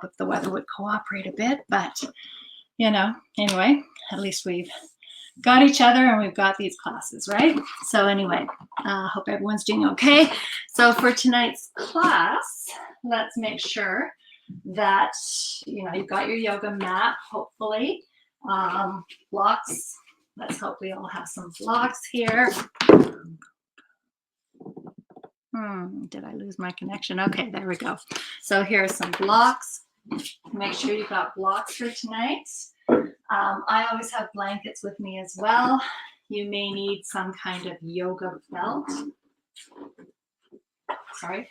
if the weather would cooperate a bit, but anyway, at least we've got each other and we've got these classes, right? So anyway, hope everyone's doing okay. So for tonight's class, let's make sure that you've got your yoga mat, hopefully. Blocks. Let's hope we all have some blocks here. Did I lose my connection? Okay, there we go. So here are some blocks. Make sure you've got blocks for tonight. I always have blankets with me as well. You may need some kind of yoga belt. Sorry,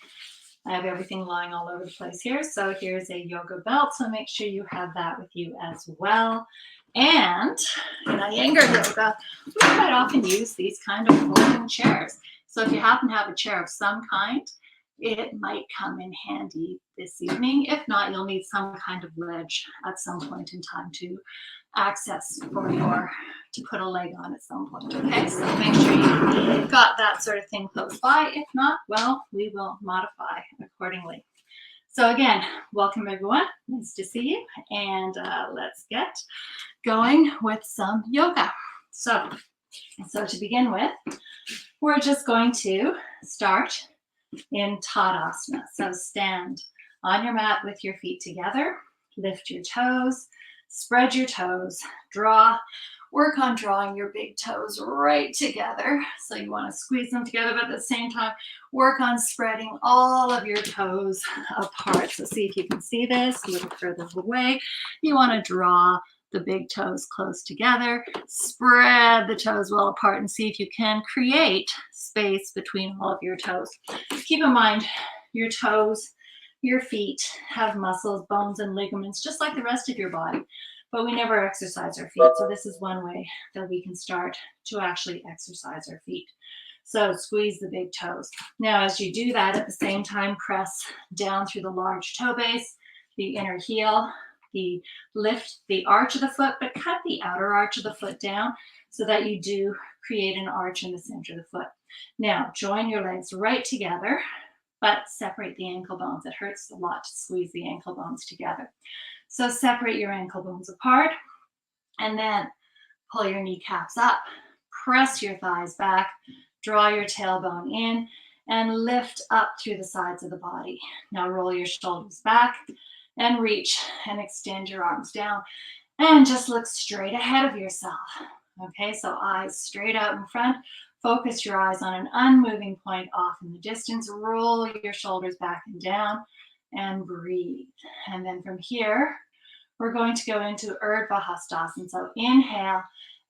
I have everything lying all over the place here. So here's a yoga belt. So make sure you have that with you as well. And in Iyengar yoga, we quite often use these kind of folding chairs. So if you happen to have a chair of some kind, it might come in handy this evening. If not, you'll need some kind of ledge at some point in time to access to put a leg on at some point. Okay, so make sure you've got that sort of thing close by. If not, well, we will modify accordingly. So again, welcome everyone. Nice to see you. And let's get going with some yoga. So to begin with, we're just going to start in Tadasana. So stand on your mat with your feet together, lift your toes, spread your toes, work on drawing your big toes right together. So you want to squeeze them together, but at the same time, work on spreading all of your toes apart. So see if you can see this a little further away. You want to draw the big toes close together, spread the toes well apart, and see if you can create space between all of your toes. Keep in mind, your toes, your feet have muscles, bones, and ligaments, just like the rest of your body, but we never exercise our feet. So this is one way that we can start to actually exercise our feet. So squeeze the big toes. Now, as you do that, at the same time, press down through the large toe base, the inner heel, lift the arch of the foot, but cut the outer arch of the foot down so that you do create an arch in the center of the foot. Now, join your legs right together, but separate the ankle bones. It hurts a lot to squeeze the ankle bones together. So separate your ankle bones apart, and then pull your kneecaps up, press your thighs back, draw your tailbone in, and lift up through the sides of the body. Now roll your shoulders back, and reach and extend your arms down and just look straight ahead of yourself. Okay, so eyes straight out in front. Focus your eyes on an unmoving point off in the distance. Roll your shoulders back and down and breathe. And then from here, we're going to go into Urdhva Hastasana. So inhale,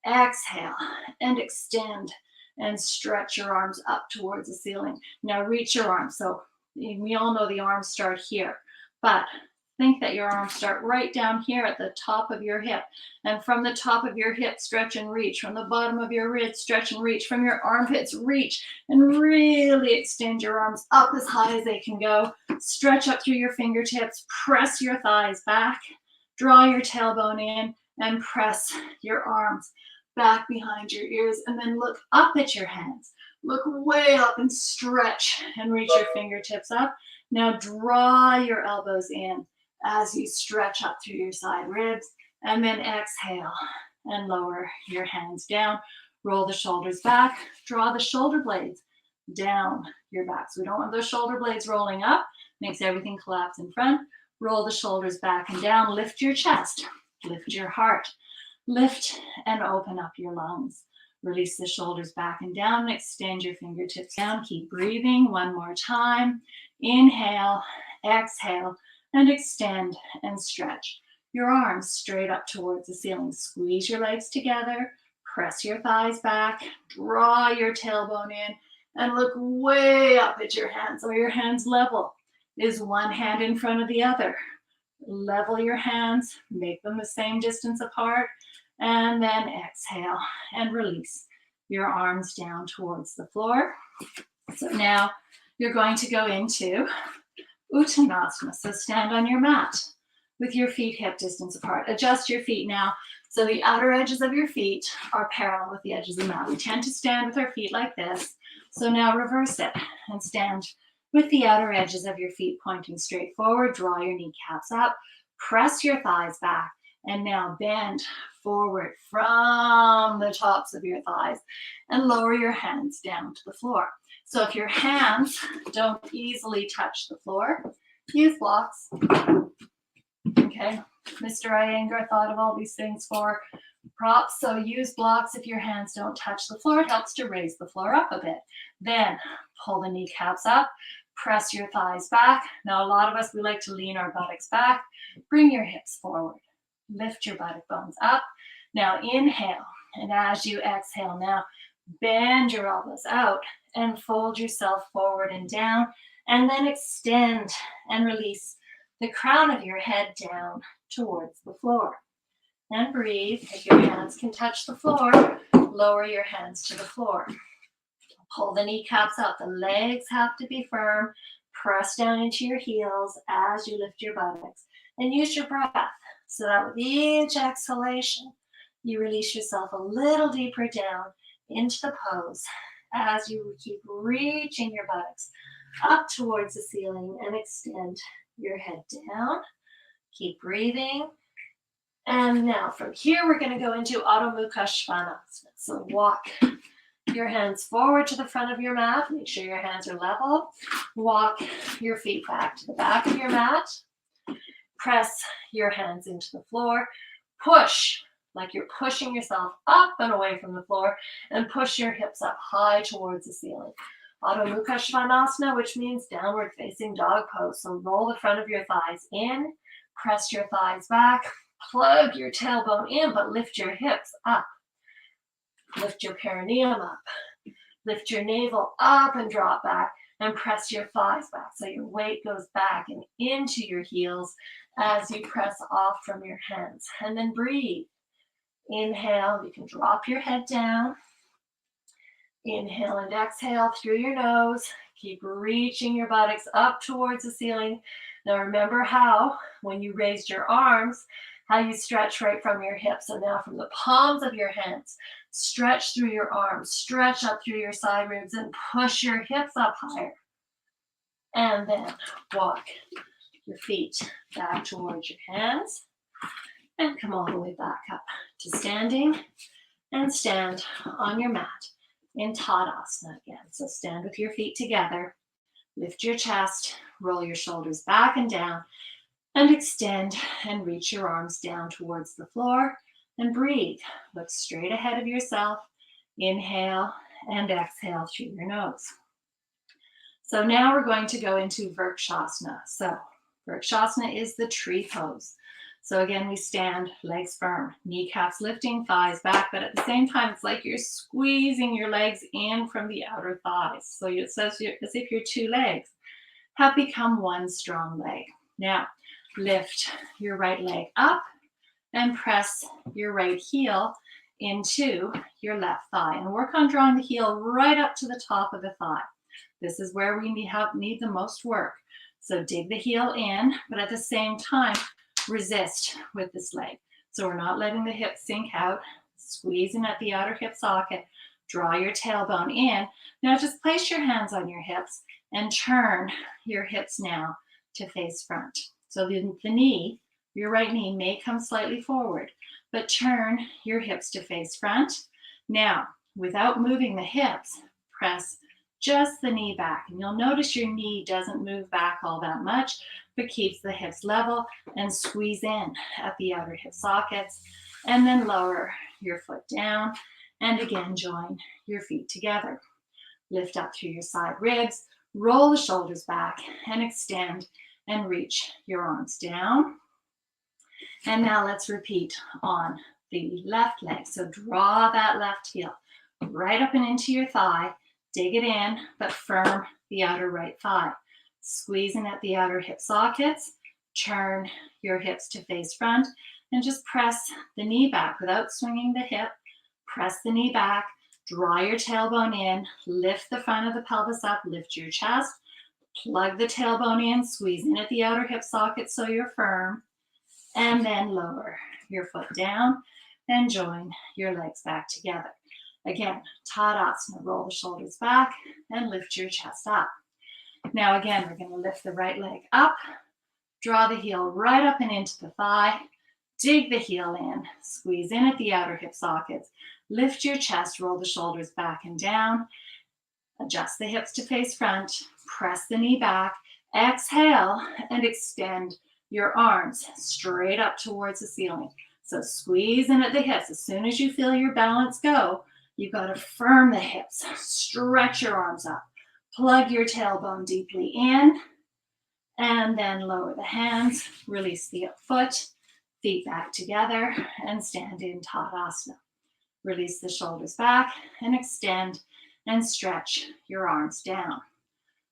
exhale, and extend and stretch your arms up towards the ceiling. Now reach your arms. So we all know the arms start here, but think that your arms start right down here at the top of your hip. And from the top of your hip, stretch and reach. From the bottom of your wrist, stretch and reach. From your armpits, reach and really extend your arms up as high as they can go. Stretch up through your fingertips. Press your thighs back. Draw your tailbone in and press your arms back behind your ears. And then look up at your hands. Look way up and stretch and reach your fingertips up. Now draw your elbows in as you stretch up through your side ribs, and then exhale and lower your hands down. Roll the shoulders back, draw the shoulder blades down your back. So we don't want those shoulder blades rolling up, makes everything collapse in front. Roll the shoulders back and down, lift your chest, lift your heart, lift and open up your lungs. Release the shoulders back and down, extend your fingertips down. Keep breathing one more time. Inhale, exhale, and extend and stretch. Your arms straight up towards the ceiling. Squeeze your legs together, press your thighs back, draw your tailbone in, and look way up at your hands. So your hands level. Is one hand in front of the other? Level your hands, make them the same distance apart, and then exhale and release your arms down towards the floor. So now you're going to go into Uttanasana. So stand on your mat with your feet hip distance apart. Adjust your feet now so the outer edges of your feet are parallel with the edges of the mat. We tend to stand with our feet like this. So now reverse it and stand with the outer edges of your feet pointing straight forward. Draw your kneecaps up, press your thighs back, and now bend forward from the tops of your thighs and lower your hands down to the floor. So if your hands don't easily touch the floor, use blocks. Okay, Mr. Iyengar thought of all these things for props, so use blocks if your hands don't touch the floor. It helps to raise the floor up a bit. Then pull the kneecaps up, press your thighs back. Now, a lot of us, we like to lean our buttocks back. Bring your hips forward. Lift your buttock bones up. Now, inhale, and as you exhale, now bend your elbows out and fold yourself forward and down, and then extend and release the crown of your head down towards the floor. And breathe. If your hands can touch the floor, lower your hands to the floor. Pull the kneecaps up. The legs have to be firm. Press down into your heels as you lift your buttocks. And use your breath so that with each exhalation, you release yourself a little deeper down into the pose as you keep reaching your buttocks up towards the ceiling and extend your head down. Keep breathing. And now from here, we're going to go into Adho Mukha Svanasana. So walk your hands forward to the front of your mat. Make sure your hands are level. Walk your feet back to the back of your mat. Press your hands into the floor. Push like you're pushing yourself up and away from the floor, and push your hips up high towards the ceiling. Adho Mukha Svanasana, which means downward facing dog pose. So roll the front of your thighs in, press your thighs back, plug your tailbone in, but lift your hips up. Lift your perineum up. Lift your navel up and drop back, and press your thighs back. So your weight goes back and into your heels as you press off from your hands. And then breathe. Inhale, you can drop your head down. Inhale and exhale through your nose. Keep reaching your buttocks up towards the ceiling. Now remember how, when you raised your arms, how you stretch right from your hips. So now from the palms of your hands, stretch through your arms, stretch up through your side ribs, and push your hips up higher. And then walk your feet back towards your hands and come all the way back up to standing, and stand on your mat in Tadasana again. So stand with your feet together, lift your chest, roll your shoulders back and down, and extend and reach your arms down towards the floor, and breathe. Look straight ahead of yourself. Inhale and exhale through your nose. So now we're going to go into Vrikshasana. So Vrikshasana is the tree pose. So again, we stand, legs firm, kneecaps lifting, thighs back, but at the same time, it's like you're squeezing your legs in from the outer thighs. So it says as if your two legs have become one strong leg. Now, lift your right leg up and press your right heel into your left thigh, and work on drawing the heel right up to the top of the thigh. This is where we need the most work. So dig the heel in, but at the same time, resist with this leg. So we're not letting the hips sink out, squeezing at the outer hip socket, draw your tailbone in. Now just place your hands on your hips and turn your hips now to face front. So the knee, your right knee may come slightly forward, but turn your hips to face front. Now, without moving the hips, press just the knee back. And you'll notice your knee doesn't move back all that much, but keeps the hips level, and squeeze in at the outer hip sockets, and then lower your foot down, and again, join your feet together. Lift up through your side ribs, roll the shoulders back, and extend and reach your arms down. And now let's repeat on the left leg. So draw that left heel right up and into your thigh, dig it in, but firm the outer right thigh. Squeezing at the outer hip sockets, turn your hips to face front, and just press the knee back without swinging the hip. Press the knee back, draw your tailbone in, lift the front of the pelvis up, lift your chest, plug the tailbone in, squeeze in at the outer hip socket so you're firm, and then lower your foot down and join your legs back together. Again, Tadasana, roll the shoulders back and lift your chest up. Now again, we're going to lift the right leg up, draw the heel right up and into the thigh, dig the heel in, squeeze in at the outer hip sockets, lift your chest, roll the shoulders back and down, adjust the hips to face front, press the knee back, exhale, and extend your arms straight up towards the ceiling. So squeeze in at the hips. As soon as you feel your balance go, you got to firm the hips, stretch your arms up, plug your tailbone deeply in, and then lower the hands, release the up foot, feet back together, and stand in Tadasana. Release the shoulders back and extend and stretch your arms down.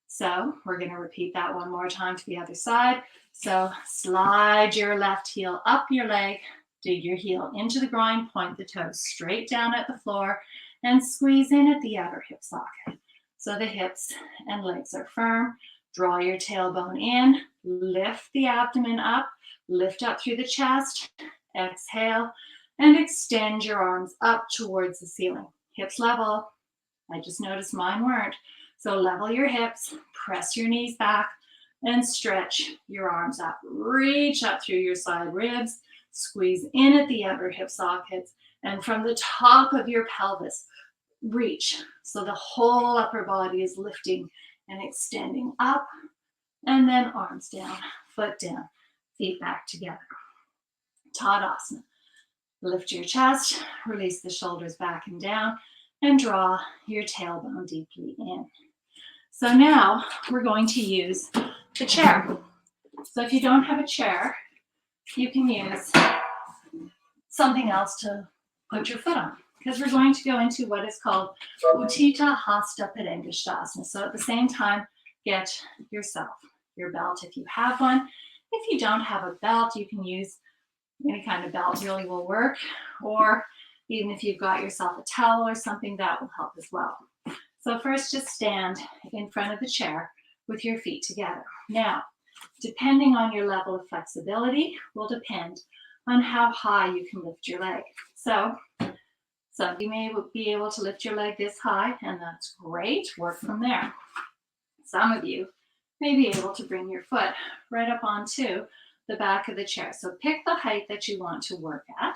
So we're going to repeat that one more time to the other side. So slide your left heel up your leg, dig your heel into the groin, point the toes straight down at the floor, and squeeze in at the outer hip socket. So the hips and legs are firm. Draw your tailbone in, lift the abdomen up, lift up through the chest, exhale, and extend your arms up towards the ceiling. Hips level. I just noticed mine weren't. So level your hips, press your knees back, and stretch your arms up. Reach up through your side ribs, squeeze in at the outer hip sockets, and from the top of your pelvis, reach. So the whole upper body is lifting and extending up, and then arms down, foot down, feet back together. Tadasana. Lift your chest, release the shoulders back and down, and draw your tailbone deeply in. So now we're going to use the chair. So if you don't have a chair, you can use something else to put your foot on, because we're going to go into what is called Utthita Hasta Padangusthasana. So at the same time, get yourself your belt if you have one. If you don't have a belt, you can use any kind of belt really will work, or even if you've got yourself a towel or something, that will help as well. So first, just stand in front of the chair with your feet together. Now, depending on your level of flexibility will depend on how high you can lift your leg. So some of you may be able to lift your leg this high, and that's great. Work from there. Some of you may be able to bring your foot right up onto the back of the chair. So pick the height that you want to work at,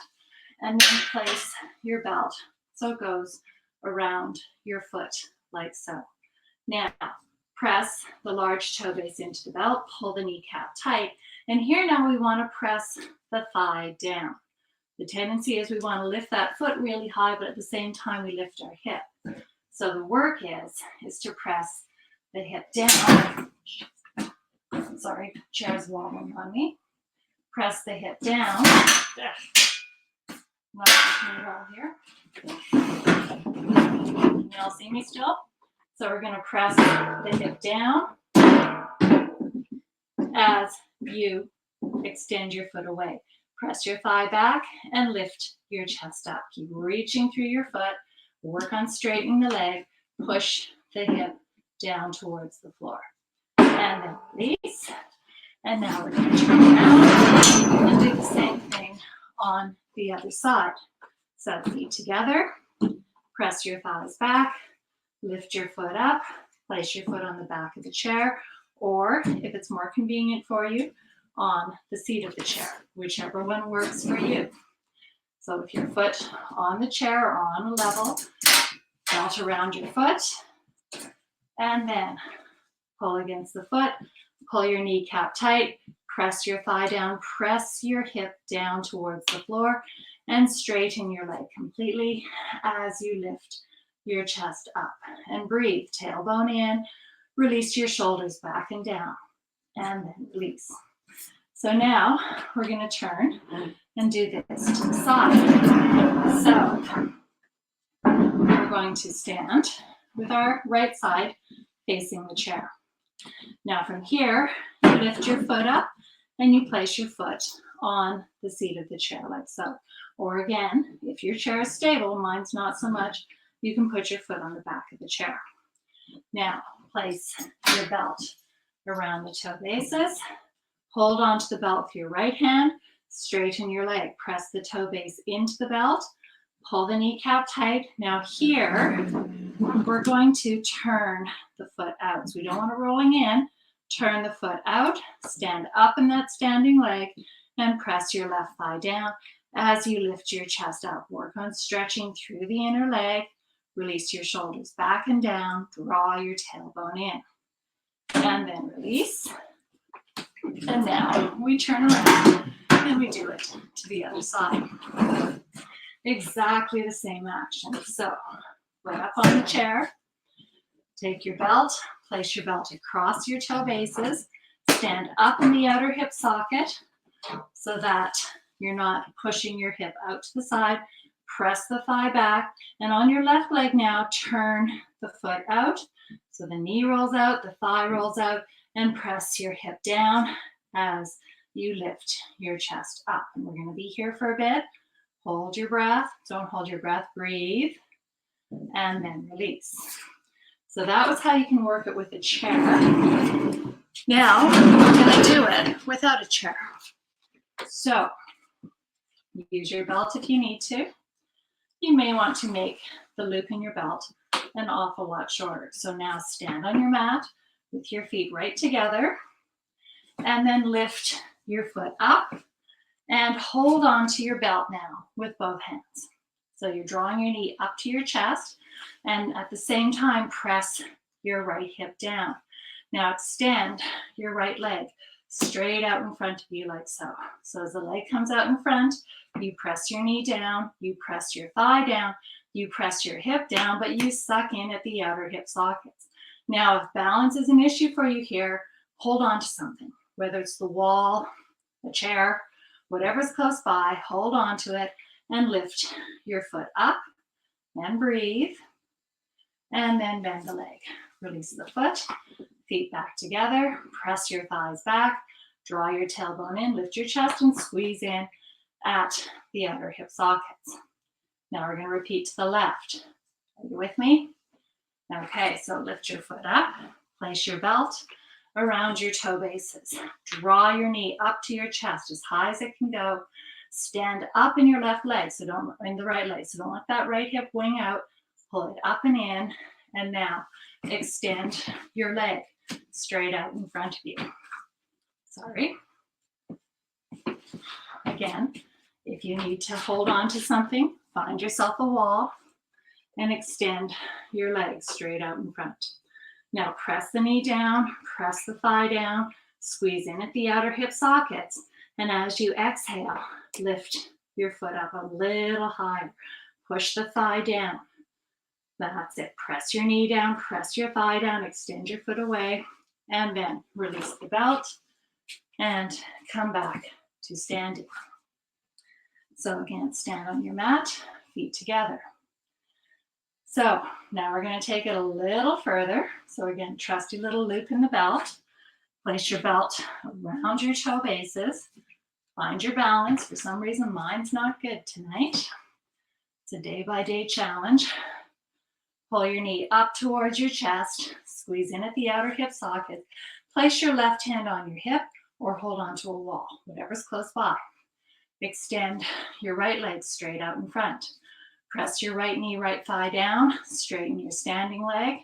and then place your belt so it goes around your foot like so. Now, press the large toe base into the belt, pull the kneecap tight, and here now we want to press the thigh down. The tendency is we want to lift that foot really high, but at the same time we lift our hip. So the work is to press the hip down. Sorry, chair's wobbling on me. Press the hip down. Not working well here. Can you all see me still? So we're going to press the hip down as you extend your foot away. Press your thigh back and lift your chest up. Keep reaching through your foot. Work on straightening the leg. Push the hip down towards the floor. And then release. And now we're going to turn around and do the same thing on the other side. So feet together. Press your thighs back. Lift your foot up. Place your foot on the back of the chair. Or, if it's more convenient for you, on the seat of the chair, whichever one works for you. So with your foot on the chair or on a level, belt around your foot, and then pull against the foot, pull your kneecap tight, press your thigh down, press your hip down towards the floor, and straighten your leg completely as you lift your chest up. And breathe, tailbone in, release your shoulders back and down, and then release. So now we're going to turn and do this to the side. So we're going to stand with our right side facing the chair. Now from here, you lift your foot up and you place your foot on the seat of the chair like so. Or again, if your chair is stable, mine's not so much, you can put your foot on the back of the chair. Now place your belt around the toe bases. Hold onto the belt with your right hand, straighten your leg. Press the toe base into the belt, Pull the kneecap tight. Now here, we're going to turn the foot out. So we don't want it rolling in. Turn the foot out, stand up in that standing leg, and press your left thigh down as you lift your chest up. Work on stretching through the inner leg. Release your shoulders back and down. Draw your tailbone in. And then release. And now we turn around and we do it to the other side. Exactly the same action. So, right up on the chair. Take your belt, place your belt across your toe bases, stand up in the outer hip socket so that you're not pushing your hip out to the side. Press the thigh back, and on your left leg now, turn the foot out. So the knee rolls out, the thigh rolls out, and press your hip down as you lift your chest up. And we're gonna be here for a bit. Hold your breath, don't hold your breath, breathe, and then release. So that was how you can work it with a chair. Now, we're gonna do it without a chair. So, use your belt if you need to. You may want to make the loop in your belt an awful lot shorter. So now stand on your mat with your feet right together, and then lift your foot up and hold on to your belt now with both hands. So you're drawing your knee up to your chest, and at the same time, press your right hip down. Now extend your right leg straight out in front of you like so. So as the leg comes out in front, you press your knee down, you press your thigh down, you press your hip down, but you suck in at the outer hip sockets. Now, if balance is an issue for you here, hold on to something, whether it's the wall, a chair, whatever's close by, hold on to it and lift your foot up and breathe. And then bend the leg. Release the foot, feet back together, press your thighs back, draw your tailbone in, lift your chest and squeeze in at the outer hip sockets. Now we're going to repeat to the left. Are you with me? Okay, so lift your foot up, place your belt around your toe bases. Draw your knee up to your chest as high as it can go. Stand up in your left leg, so don't in the right leg. So don't let that right hip wing out. Pull it up and in, and now extend your leg straight out in front of you. Sorry. Again, if you need to hold on to something, find yourself a wall and extend your legs straight out in front. Now press the knee down, press the thigh down, squeeze in at the outer hip sockets, and as you exhale, lift your foot up a little higher. Push the thigh down. That's it. Press your knee down, press your thigh down, extend your foot away, and then release the belt and come back to standing. So again, stand on your mat, feet together. So now we're going to take it a little further. So again, trusty little loop in the belt. Place your belt around your toe bases. Find your balance. For some reason, mine's not good tonight. It's a day-by-day challenge. Pull your knee up towards your chest. Squeeze in at the outer hip socket. Place your left hand on your hip or hold onto a wall, whatever's close by. Extend your right leg straight out in front. Press your right knee, right thigh down. Straighten your standing leg.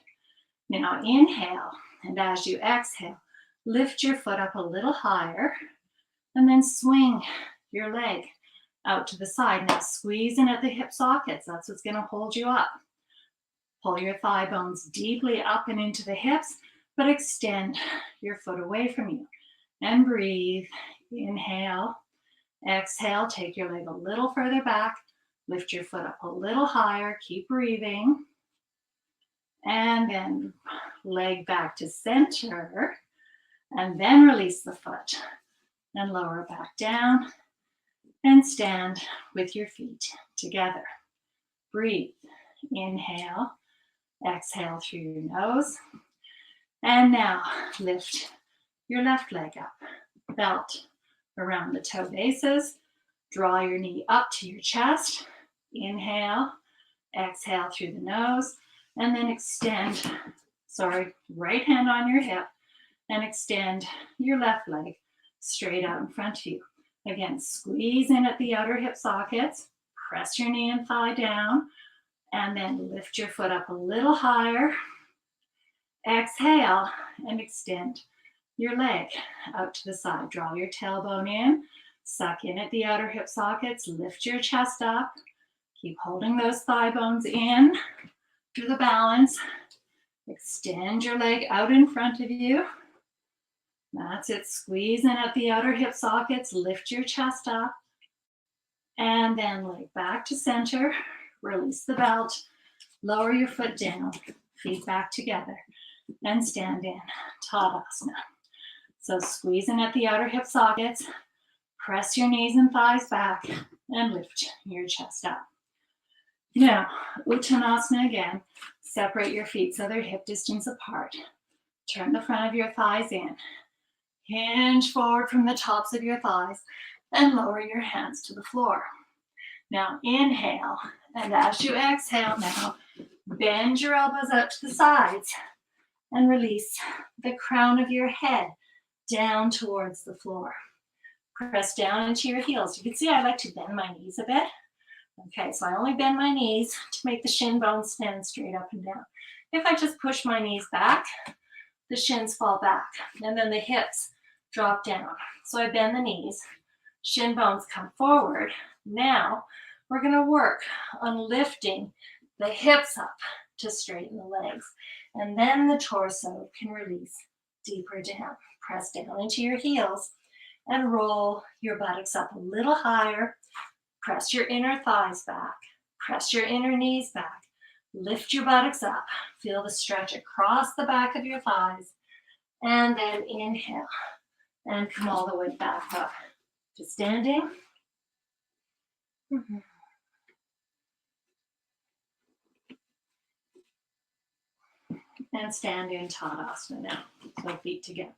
Now inhale, and as you exhale, lift your foot up a little higher, and then swing your leg out to the side. Now squeeze in at the hip sockets. That's what's going to hold you up. Pull your thigh bones deeply up and into the hips, but extend your foot away from you. And breathe. Inhale. Exhale. Take your leg a little further back. Lift your foot up a little higher. Keep breathing. And then leg back to center. And then release the foot. And lower back down. And stand with your feet together. Breathe. Inhale. Exhale through your nose. And now lift your left leg up. Belt around the toe bases. Draw your knee up to your chest. Inhale. Exhale through the nose. And then extend, right hand on your hip. And extend your left leg straight out in front of you. Again, squeeze in at the outer hip sockets. Press your knee and thigh down, and then lift your foot up a little higher. Exhale and extend your leg out to the side. Draw your tailbone in, suck in at the outer hip sockets, lift your chest up. Keep holding those thigh bones in through the balance. Extend your leg out in front of you. That's it. Squeeze in at the outer hip sockets, lift your chest up. And then leg back to center. Release the belt. Lower your foot down. Feet back together. And stand in. Tadasana. So squeeze in at the outer hip sockets. Press your knees and thighs back. And lift your chest up. Now, Uttanasana again. Separate your feet so they're hip distance apart. Turn the front of your thighs in. Hinge forward from the tops of your thighs and lower your hands to the floor. Now inhale, and as you exhale now, bend your elbows out to the sides and release the crown of your head down towards the floor. Press down into your heels. You can see I like to bend my knees a bit. Okay, so I only bend my knees to make the shin bones stand straight up and down. If I just push my knees back, the shins fall back, and then the hips drop down. So I bend the knees, shin bones come forward. Now we're going to work on lifting the hips up to straighten the legs, and then the torso can release deeper down. Press down into your heels and roll your buttocks up a little higher. Press your inner thighs back. Press your inner knees back. Lift your buttocks up. Feel the stretch across the back of your thighs. And then inhale and come all the way back up to standing. And stand in Tadasana now. So feet together.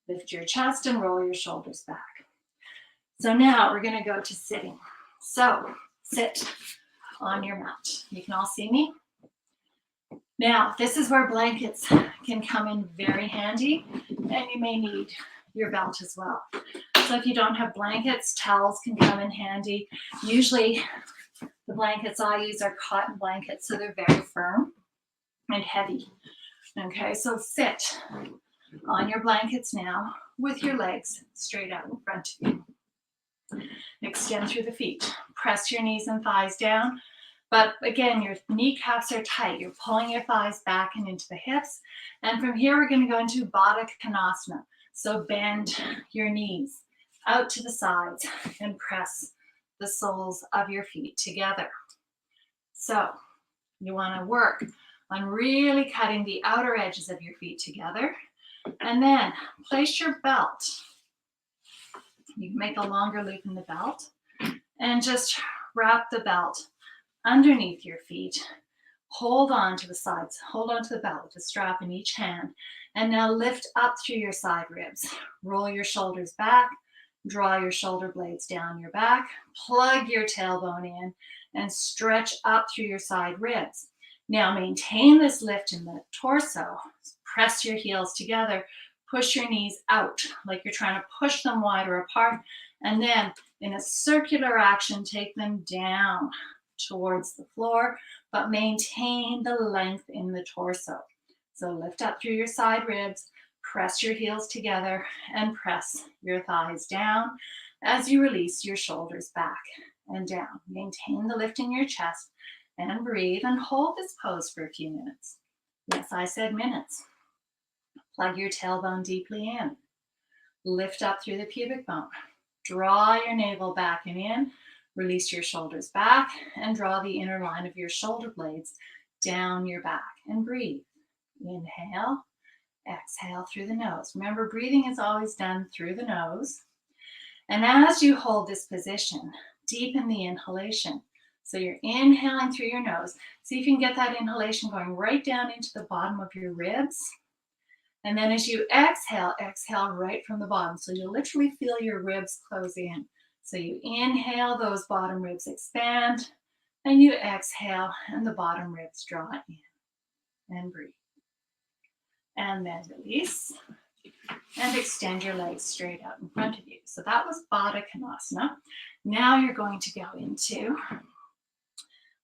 Lift your chest and roll your shoulders back. So now we're going to go to sitting. So sit on your mat. You can all see me. Now, this is where blankets can come in very handy, and you may need your belt as well. So if you don't have blankets, towels can come in handy. Usually the blankets I use are cotton blankets, so they're very firm and heavy. Okay, so sit on your blankets now with your legs straight out in front of you. Extend through the feet. Press your knees and thighs down. But again, your kneecaps are tight. You're pulling your thighs back and into the hips. And from here, we're going to go into Baddha Konasana. So bend your knees out to the sides and press the soles of your feet together. So you want to work on really cutting the outer edges of your feet together. And then place your belt. You can make a longer loop in the belt and just wrap the belt underneath your feet. Hold on to the sides. Hold on to the belt with a strap in each hand. And now lift up through your side ribs. Roll your shoulders back. Draw your shoulder blades down your back. Plug your tailbone in and stretch up through your side ribs. Now maintain this lift in the torso. Press your heels together. Push your knees out like you're trying to push them wider apart. And then in a circular action, take them down towards the floor, but maintain the length in the torso. So lift up through your side ribs, press your heels together, and press your thighs down as you release your shoulders back and down. Maintain the lift in your chest and breathe and hold this pose for a few minutes. Yes, I said minutes. Plug your tailbone deeply in. Lift up through the pubic bone. Draw your navel back and in. Release your shoulders back and draw the inner line of your shoulder blades down your back and breathe. Inhale, exhale through the nose. Remember, breathing is always done through the nose. And as you hold this position, deepen the inhalation. So you're inhaling through your nose. See if you can get that inhalation going right down into the bottom of your ribs. And then as you exhale, exhale right from the bottom. So you literally feel your ribs close in. So you inhale, those bottom ribs expand, and you exhale, and the bottom ribs draw in. And breathe. And then release. And extend your legs straight out in front of you. So that was Baddha Konasana. Now you're going to go into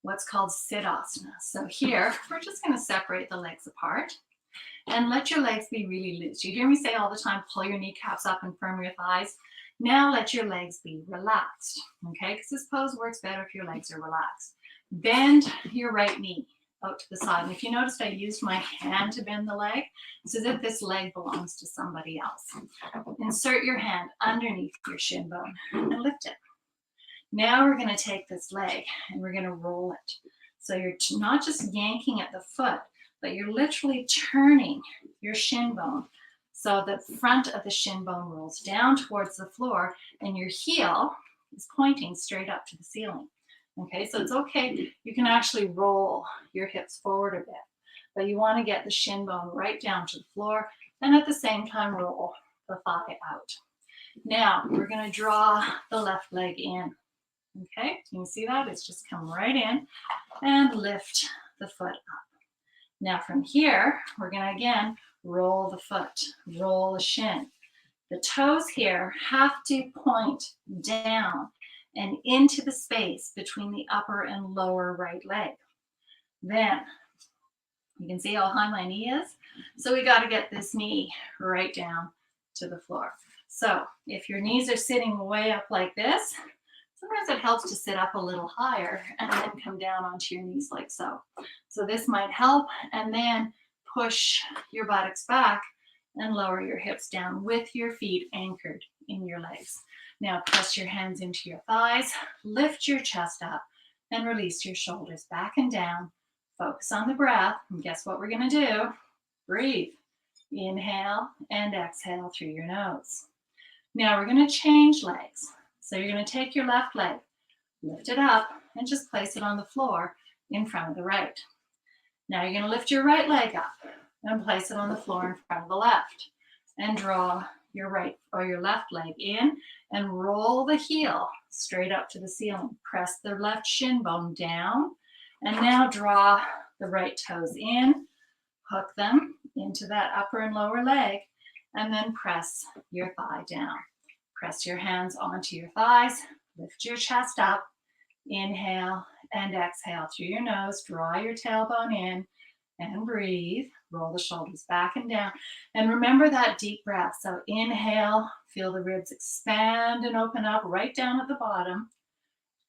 what's called Siddhasana. So here, we're just going to separate the legs apart and let your legs be really loose. You hear me say all the time, pull your kneecaps up and firm your thighs. Now let your legs be relaxed, okay? Because this pose works better if your legs are relaxed. Bend your right knee out to the side. And if you noticed, I used my hand to bend the leg. It's as if this leg belongs to somebody else. Insert your hand underneath your shin bone and lift it. Now we're going to take this leg and we're going to roll it. So you're not just yanking at the foot, but you're literally turning your shin bone so the front of the shin bone rolls down towards the floor and your heel is pointing straight up to the ceiling. Okay, so it's okay. You can actually roll your hips forward a bit, but you want to get the shin bone right down to the floor and at the same time roll the thigh out. Now we're going to draw the left leg in. Okay, you can see that? It's just come right in and lift the foot up. Now from here, we're going to again roll the foot, roll the shin. The toes here have to point down and into the space between the upper and lower right leg. Then you can see how high my knee is. So we got to get this knee right down to the floor. So if your knees are sitting way up like this, sometimes it helps to sit up a little higher and then come down onto your knees like so. So this might help, and then push your buttocks back and lower your hips down with your feet anchored in your legs. Now press your hands into your thighs, lift your chest up, and release your shoulders back and down. Focus on the breath, and guess what we're going to do? Breathe. Inhale and exhale through your nose. Now we're going to change legs. So you're going to take your left leg, lift it up, and just place it on the floor in front of the right. Now you're going to lift your right leg up and place it on the floor in front of the left. And draw your right or your left leg in and roll the heel straight up to the ceiling. Press the left shin bone down, and now draw the right toes in, hook them into that upper and lower leg, and then press your thigh down. Press your hands onto your thighs, lift your chest up, inhale and exhale through your nose, draw your tailbone in and breathe. Roll the shoulders back and down. And remember that deep breath. So inhale, feel the ribs expand and open up right down at the bottom.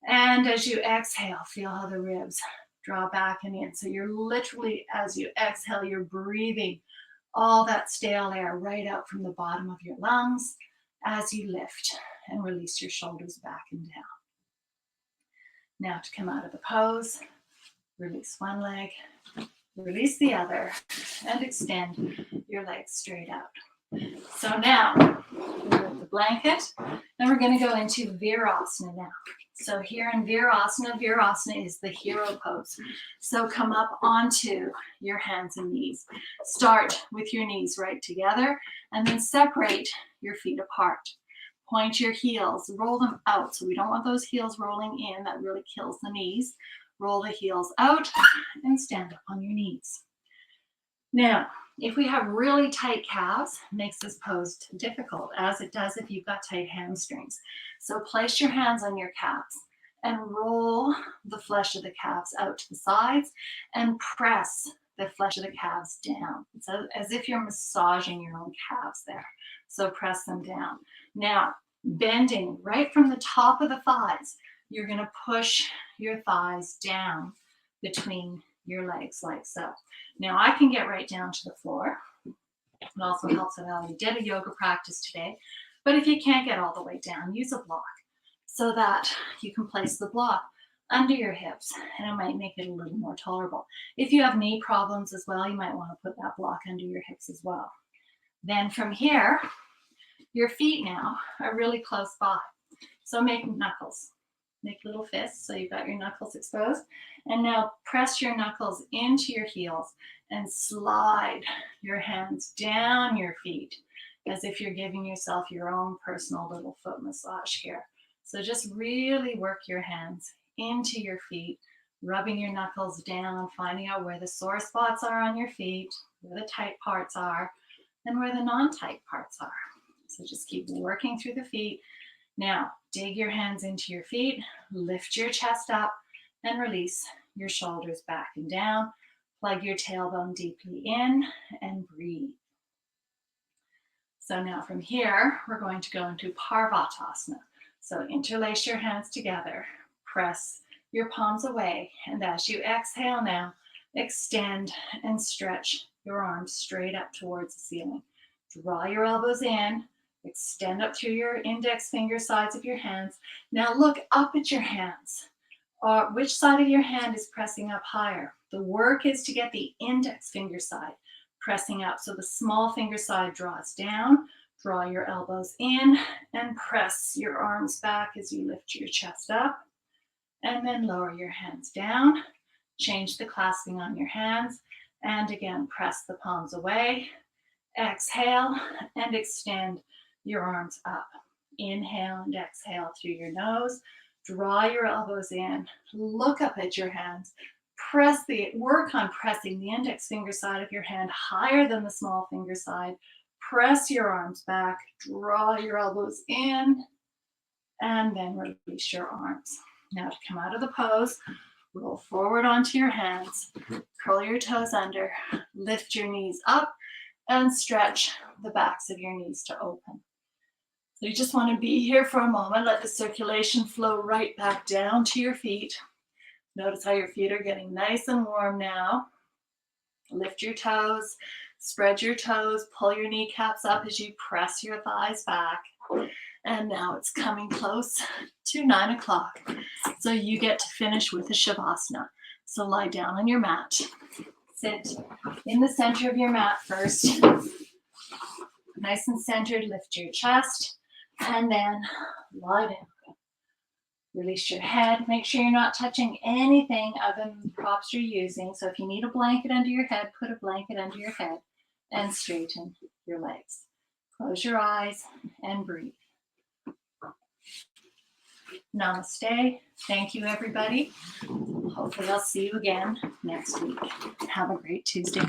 And as you exhale, feel how the ribs draw back and in. So you're literally, as you exhale, you're breathing all that stale air right out from the bottom of your lungs as you lift and release your shoulders back and down. Now to come out of the pose, release one leg, release the other, and extend your legs straight out. So now, remove the blanket, and we're going to go into Virasana now. So here in Virasana, Virasana is the hero pose. So come up onto your hands and knees. Start with your knees right together, and then separate your feet apart. Point your heels, roll them out. So we don't want those heels rolling in. That really kills the knees. Roll the heels out and stand up on your knees. Now, if we have really tight calves, it makes this pose difficult, as it does if you've got tight hamstrings. So place your hands on your calves and roll the flesh of the calves out to the sides and press the flesh of the calves down. It's as if you're massaging your own calves there. So press them down. Now, bending right from the top of the thighs, you're going to push your thighs down between your legs like so. Now I can get right down to the floor. It also helps that I did a yoga practice today. But if you can't get all the way down, use a block so that you can place the block under your hips, and it might make it a little more tolerable. If you have knee problems as well, you might want to put that block under your hips as well. Then from here, your feet now are really close by. So make knuckles. Make little fists, so you've got your knuckles exposed. And now press your knuckles into your heels and slide your hands down your feet as if you're giving yourself your own personal little foot massage here. So just really work your hands into your feet, rubbing your knuckles down, finding out where the sore spots are on your feet, where the tight parts are, and where the non-tight parts are. So just keep working through the feet. Now, dig your hands into your feet, lift your chest up, and release your shoulders back and down. Plug your tailbone deeply in and breathe. So now from here, we're going to go into Parvatasana. So interlace your hands together, press your palms away, and as you exhale now, extend and stretch your arms straight up towards the ceiling. Draw your elbows in, extend up through your index finger sides of your hands. Now look up at your hands. Which side of your hand is pressing up higher? The work is to get the index finger side pressing up. So the small finger side draws down. Draw your elbows in and press your arms back as you lift your chest up. And then lower your hands down. Change the clasping on your hands. And again, press the palms away. Exhale and extend your arms up. Inhale and exhale through your nose. Draw your elbows in. Look up at your hands. Work on pressing the index finger side of your hand higher than the small finger side. Press your arms back. Draw your elbows in. And then release your arms. Now to come out of the pose, roll forward onto your hands. Curl your toes under. Lift your knees up and stretch the backs of your knees to open. So you just want to be here for a moment. Let the circulation flow right back down to your feet. Notice how your feet are getting nice and warm now. Lift your toes, spread your toes, pull your kneecaps up as you press your thighs back. And now it's coming close to 9 o'clock. So you get to finish with a Shavasana. So lie down on your mat. Sit in the center of your mat first. Nice and centered, lift your chest, and then lie down. Release your head. Make sure you're not touching anything other than the props you're using. So if you need a blanket under your head, put a blanket under your head and straighten your legs. Close your eyes and breathe. Namaste. Thank you, everybody. Hopefully I'll see you again next week. Have a great Tuesday.